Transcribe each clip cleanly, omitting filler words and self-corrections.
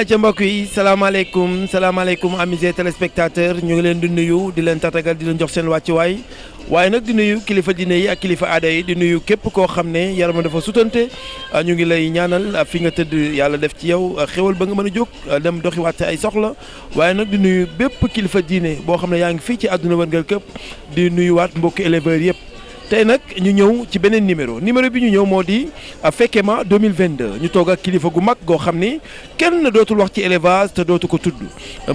ayca mbokk yi salaamaaleykum amis téléspectateurs ñu ngi leen di nuyu di leen tatagal di leen jox seen wàccuwaay waaye nag di nuyu kilifa diine yi ak kilifa aada yi di nuyu képp koo xam ne yaram dafa sutante ñu ngi lay ñaanal fi nga tëdd yàlla def ci yow xéwal ba nga mën a jóg dem doxiwaat ay soxla waaye nag di nuyu bépp kilifa diine boo xam ne yaa ngi fii ci àdduna wërngal képp di nuyuwaat mbokki éleveurs yëpp. tey nag ñu ñëw ci beneen numéro bi ñu ñëw moo di Fekke-Ma 2022 ñu toog ak kilifa gu mag goo xam ni kenn dootul wax ci élevage te dootu ko tudd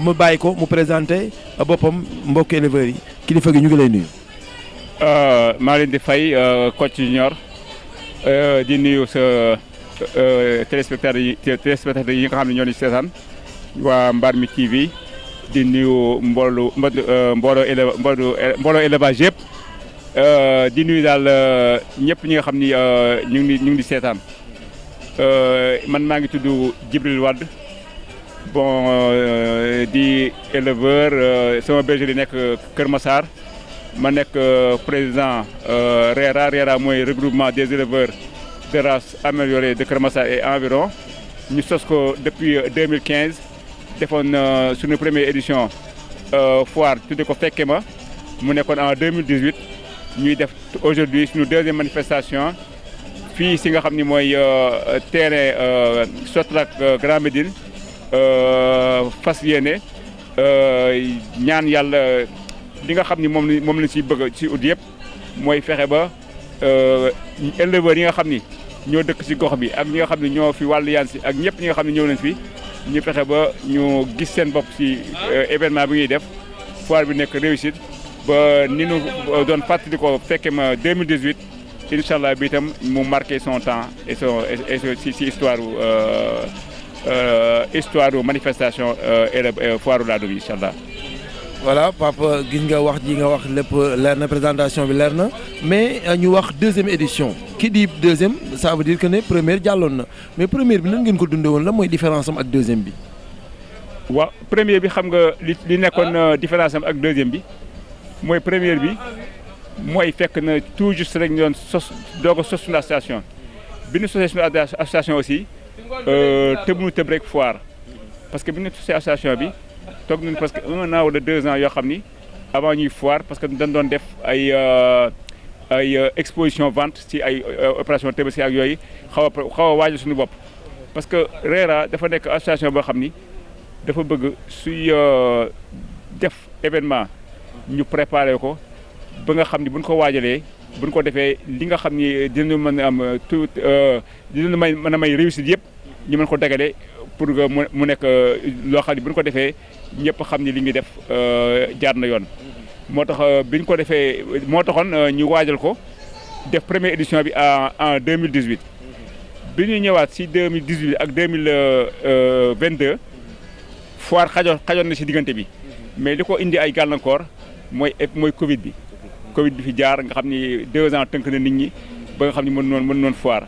mu bàyyi ko mu présenté boppam mbokki éleveurs yi kilifa gi ñu ngi lay nuyu. maa leen di fay Coach Junior di nuyu sa téléspectateurs yi nga xam ne ñoo ñu seetaan waa Mbarmi TV di nuyu mbooloo élevage yëpp. di nuyu daal ñëpp ñi nga xam ni ñu ngi di seetaan man maa ngi tudd Djibril Wade bon di éleveur sama bergerie nekk Kër Massar ma nekk président RERA mooy regroupement des éleveurs de race améliorée de Kër Massar et environ ñu sos ko depuis 2015 defoon suñu première édition foire tudde ko Fekke-Ma mu nekkoon en 2018. ñuy def aujourd'hui suñu deuxième manifestation fii si nga xam ni mooy terrain Sotrac Grand Médine fas yéene ñaan yàlla li nga xam ni moom lañ si bëgg si ut yëpp mooy fexe ba éleveurs yi nga xam ni ñoo dëkk si gox bi ak ñi nga xam ni ñoo fi wàllu yaan si ak ñëpp ñi nga xam ne ñëw nañ fi ñu fexe ba ñu gis seen bopp si événement bi ñuy def foire bi nekk réussite. ba ni ñu doon fàttali ko Fekke-Ma 2018 incha allah bi itam mu marqué son temps et si histoire manifestation foire Ladoum yi incha allah. voilà papa gis nga wax ji nga wax lépp leer na présentation bi leer na mais ñu wax deuxième édition ki di deuxième ça veut dire que ne première jàlloon na mais première bi nan ngeen ko dundee woon la mooy différence am ak deuxième bi. waaw première bi xam nga li nekkoon différence am ak deuxième bi. mooy première bi mooy fekk na tout juste rek ñu doon doog a sos suñu association bi ñu sosee suñu association aussi tëb rek foire parce que bi ñu sosee association bi toog nañu presque 1 an wala 2 ans yoo xam ni avant ñuy foire parce que dañ doon def ay exposition vente ci ay opération Tabaski ak yooyu xaw a waajal suñu bopp parce que RERA dafa nekk association boo xam ni dafa bëgg suy def événement ñu préparé ko ba nga xam ni buñ ko waajalee buñ ko defee li nga xam ni dinañu mën a am tout dinañu mën a may réussite yëpp ñu mën ko dagale pour que mu nekk loo xam ni buñ ko defee ñëpp xam ni li ngi def jaar na yoon. moo tax biñ ko defee moo taxoon ñu waajal ko def première édition bi en 2018 bi ñu ñëwaat si 2018 ak 2022 foire xajoon na si diggante bi mais li ko indi ay gàllankoor. mooy Covid bi fi jaar nga xam ni 2 ans tënk na nit ñi ba nga xam ni mën noon foire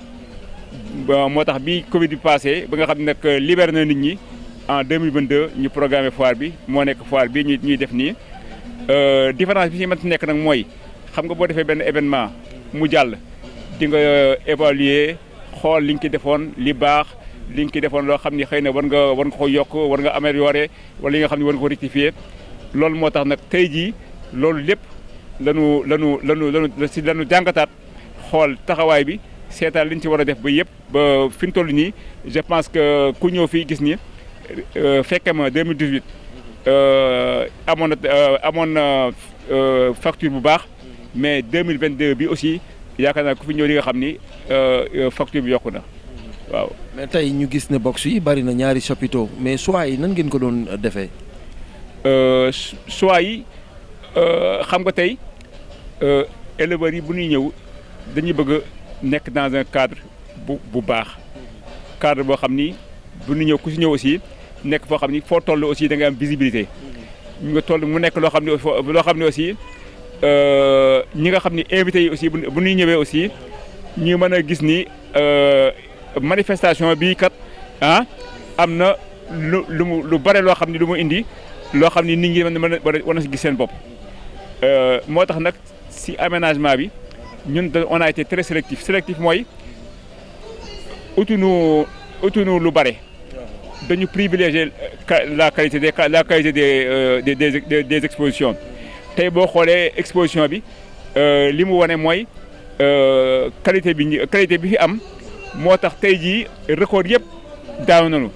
moo tax bi Covid bi passé ba nga xam ne nag libéré na nit ñi en 2022 ñu programmé foire bi moo nekk foire bi ñuy def nii différence bi ci mën nekk nag mooy xam nga boo defee benn événement mu jàll di nga évaluer xool li nga ci defoon li baax li nga ci defoon loo xam ni xëy na war nga ko yokk war nga améliorer wala li nga xam ni war nga ko rectifier loolu moo tax nag tey jii loolu lépp lanu jàngataat xool taxawaay bi seetaan li ñu ci war a def ba yëpp ba fi ñu toll nii je pense que ku ñëw fii gis ni Fekke-Ma 2018 amoon na facture bu baax mais 2022 bi aussi yaakaar naa ku fi ñëw di nga xam ni facture bi yokku na waaw. mais tey ñu gis ne box yi bari na ñaari chapiteaux mais choix yi nan ngeen ko doon defee. choix yi xam nga tey éleveurs yi bu ñuy ñëw dañuy bëgg nekk dans un cadre bu baax cadre boo xam ni bu ñuy ñëw ku si ñëw aussi nekk foo xam ni foo toll aussi da nga am visibilité ñu nga toll mu nekk loo xam ne aussi ñi nga xam ni invités yi aussi bu ñuy ñëwee aussi ñu mën a gis ni manifestation bii kat am na lu bare loo xam ni lu mu indi. loo xam ni nit ñi war na si gis seen bopp moo tax nag si aménagement bi ñun on a été très sélectif mooy utunu lu bare dañu privilégier la qualité des expositions tey boo xoolee exposition bi li mu wane mooy qualité bi fi am moo tax tey jii record yëpp daaw nañu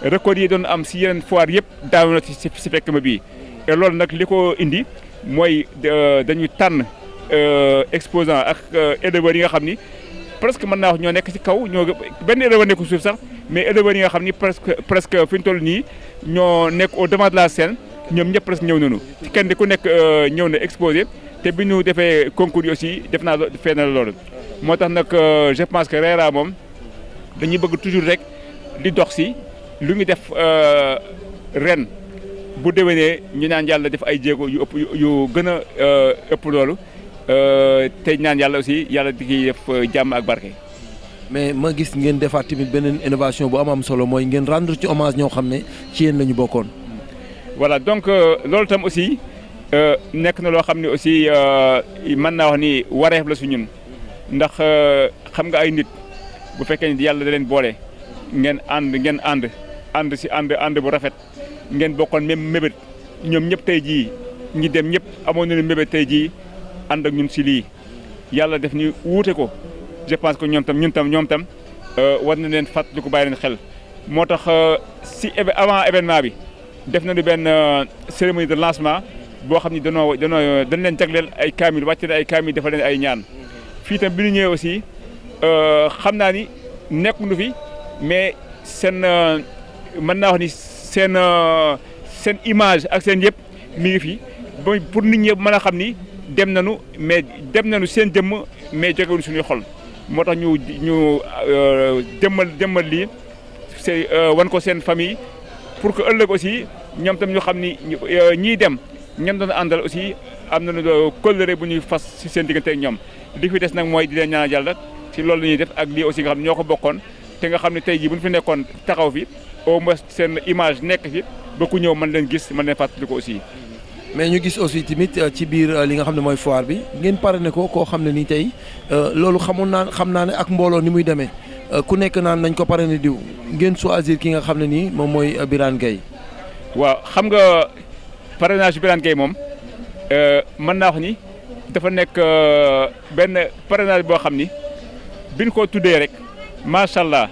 record yi doon am si yeneen foire yëpp daaw na si fekk ma bii et loolu nag li ko indi mooy dañuy tànn exposant ak éleveurs yi nga xam ni presque mën naa wax ñoo nekk ci kaw ñoo benn éleveur nekku suuf sax mais éleveurs yi nga xam ni presque fi ñu toll nii ñoo nekk au devant de la scène ñoom ñëpp presque ñëw nañu kenn ku nekk ñëw na exposé te bi ñu defee concours yi aussi def naa fee na loolu moo tax nag je pense que RERA moom dañuy bëgg toujours rek di dox si lu ñu def ren bu déwénee ñu naan yàlla def ay jéego yu ëpp yu gën a ëpp loolu te ñaan yàlla aussi yàlla di ciy def jàmm ak barke. mais ma gis ngeen defaat tamit beneen innovation bu am solo mooy ngeen rendre ci hommage ñoo xam ne ci yéen la ñu bokkoon. voilà donc loolu tam aussi nekk na loo xam ne aussi mën naa wax ni wareef la su ñun ndax xam nga ay nit bu fekkee ni yàlla da leen boole ngeen ànd si ànd bu rafet ngeen bokkoon même mébét ñoom ñëpp tey jii ñi dem ñëpp amoon nañu mébét tey jii ànd ak ñun si lii yàlla def ni wuute ko je pense que ñoom tam war na leen fàttali ko bàyyi leen xel moo tax si avant événement bi def nañu benn cérémonie de lancement boo xam ni dañ leen jagleel ay kaamil wàcce ay kaamil dafa leen ay ñaan fii tam bi ñu ñëwee aussi xam naa ni nekkuñu fi mais seen mën naa wax ni seen image ak seen yëpp mi ngi fi pour nit ñi mën a xam ni dem nañu seen jëmm mais jógewuñu suñuy xol moo tax ñu jëmmal lii c'est wan ko seen famille pour que ëllëg aussi ñoom tam ñu xam ni ñiy dem ñoom doon àndal aussi am nañu kóllëre bu ñuy fas si seen diggante ak ñoom li fi des nag mooy di leen ñaanal yàlla ci loolu la ñuy def ak lii aussi nga xam ne ñoo ko bokkoon te nga xam ne tey jii bu ñu fi nekkoon taxaw fi au moins seen image nekk fi ba ku ñëw mën leen gis mën leen fàttali ko aussi. mais ñu gis aussi tamit ci biir li nga xam ne mooy foire bi ngeen parrainé ko koo xam ne nii tey loolu xam naa ne ak mbooloo ni muy demee ku nekk naan nañ ko parrainé diw ngeen choisir ki nga xam ne nii moom mooy Birane Gueye. waaw xam nga parrainage Birane Gueye moom mën naa wax ni dafa nekk benn parrainage boo xam ni biñ ko tuddee rek macha allah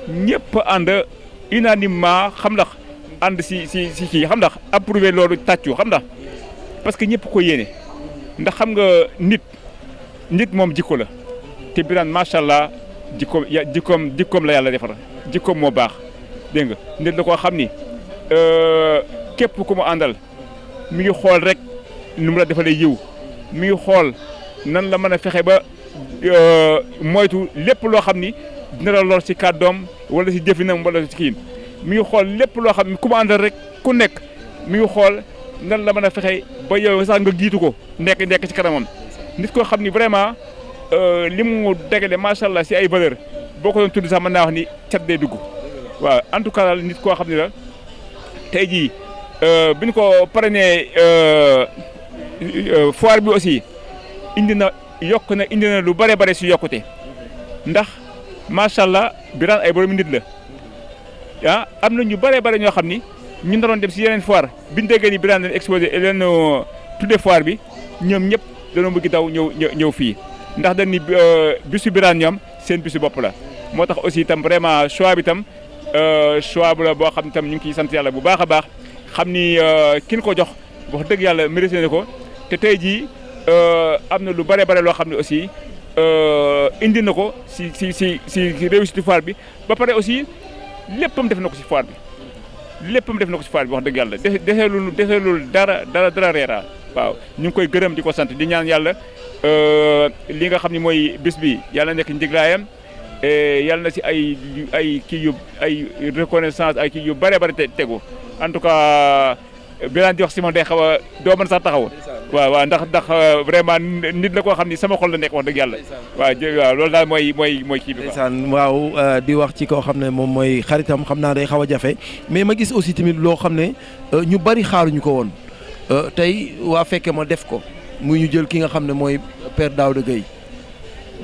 ñëpp ànd unanimement xam ndax ànd si kii xam ndax approuvé loolu tàccu xam ndax parce que ñëpp ko yéene ndax xam nga nit moom jikko la te Birane macha allah jikkoom la yàlla defar jikkoom moo baax dégg nga nit la koo xam ni képp ku mu àndal mi ngi xool rek nu mu la defalee yiw mi ngi xool nan la mën a fexe ba moytu lépp loo xam ni dina la lor si kàddoom wala si jëfinam wala si kii mi ngi xool lépp loo xam ni ku mu àndal rek ku nekk mi ngi xool nan la mën a fexe ba yow sax nga jiitu ko nekk ci kanamam nit koo xam ni vraiment li mu dégale macha allah si ay valeur boo ko doon tudd sax mën naa wax ni cat day dugg waaw en tout cas daal nit koo xam ni la tey jii bi ñu ko parrainé foire bi aussi indi na lu bare si yokkute ndax macha allah Birane ay borom nit la am na ñu bare ñoo xam ni ñu naroon dem si yeneen foire bi ñu déggee ni Birane leen exposé leen tudde foire bi ñoom ñëpp dañoo bëgg daw ñëw fii ndax dañ ni bisu Birane ñoom seen bisu bopp la moo tax aussi itam vraiment choix bi tam choix bu la boo xam ne tam ñu ngi ciy sant yàlla bu baax a baax xam ni kin ko jox wax dëgg yàlla mérité na ko te tey jii am na lu bare loo xam ne aussi indi na ko si réussite foire bi ba pare aussi léppam def na ko si foire bi wax dëgg yàlla deseelul dara RERA waaw ñu ngi koy gërëm di ko sant di ñaan yàlla li nga xam ne mooy bis bi yàlla nekk njiglaayam yàlla na si ay kii yu ay reconnaissance ay kii yu bare tegu en tout cas Birane di wax si man day xaw a doo mën sax taxaw waaw ndax vraiment nit la koo xam ni sama xol la nekk wax dëgg yàlla waaw loolu daal mooy kii bi ndeysaan waaw di wax ci koo xam ne moom mooy xaritam xam naa day xaw a jafe mais ma gis aussi tamit loo xam ne ñu bari xaaruñu ko woon tey waa fekke ma def ko muy ñu jël ki nga xam ne mooy Père Daouda Gueye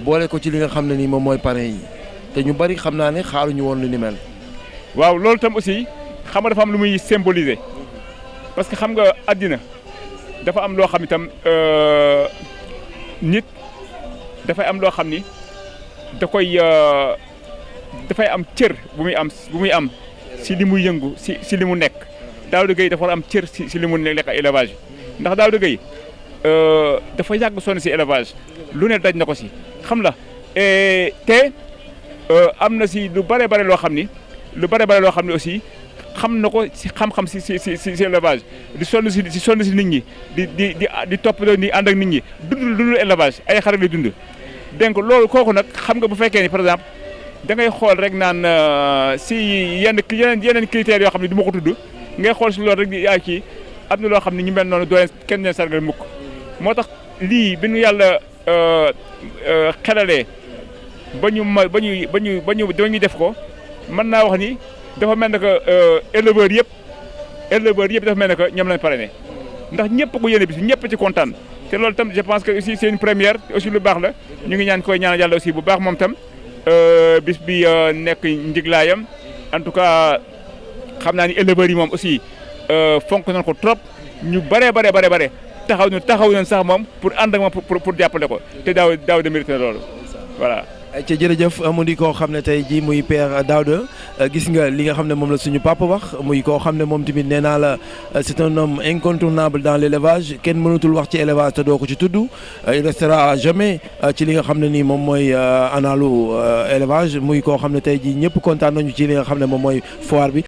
boole ko ci li nga xam ne nii moom mooy parrain yi te ñu bari xam naa ne xaaruñu woon lu ni mel waaw loolu tam aussi xam nga dafa am lu muy symboliser parce que xam nga àddina dafa am loo xam itam nit dafay am loo xam ni dafay am cër bu muy am si li muy yëngu si li mu nekk Daouda Gueye dafa war a am cër si li mu nekk élevage ndax Daouda Gueye dafa yàgg sonn si élevage lu ne daj na ko si xam la te am na si lu bare loo xam ni aussi xam na ko si xam-xam si élevage di sonn si nit ñi di toppatoo ni ànd ak nit ñi dundul élevage ay xarit lay dund. donc loolu kooku nag xam nga bu fekkee ni par exemple da ngay xool rek naan si yeneen critères yoo xam ne du ma ko tudd ngay xool si loolu rek di yaay kii am na loo xam ne ñu mel noonu doo kenn leen sargal mukk moo tax lii bi nu yàlla xelalee ba ñu def ko mën naa wax ni dafa mel ne que éleveurs yëpp dafa mel ne que ñoom lañ parrainé ndax ñëpp ko yéene bis ñëpp ci kontaan te loolu tam je pense que aussi c'est une première aussi lu baax la ñu ngi koy ñaan yàlla aussi bu baax moom tam bis bi nekk njiglaayam en tout cas xam naa ni éleveurs yi moom aussi fonk nañ ko trop ñu bare taxaw nañ sax moom pour ànd ak moom pour jàppale ko te daaw de mérité loolu voilà. ca jërëjëf mu di koo xam ne tey jii muy Père Daouda gis nga li nga xam ne moom la suñu papa wax muy koo xam ne moom tamit nee naa la c'est un homme incontournable dans l'élevage kenn mënatul wax ci élevage te doo ko ci tudd il restera à jamais ci li nga xam ne nii moom mooy analu élevage muy koo xam ne tey jii ñëpp kontaan nañu ci li nga xam ne moom mooy foire bi.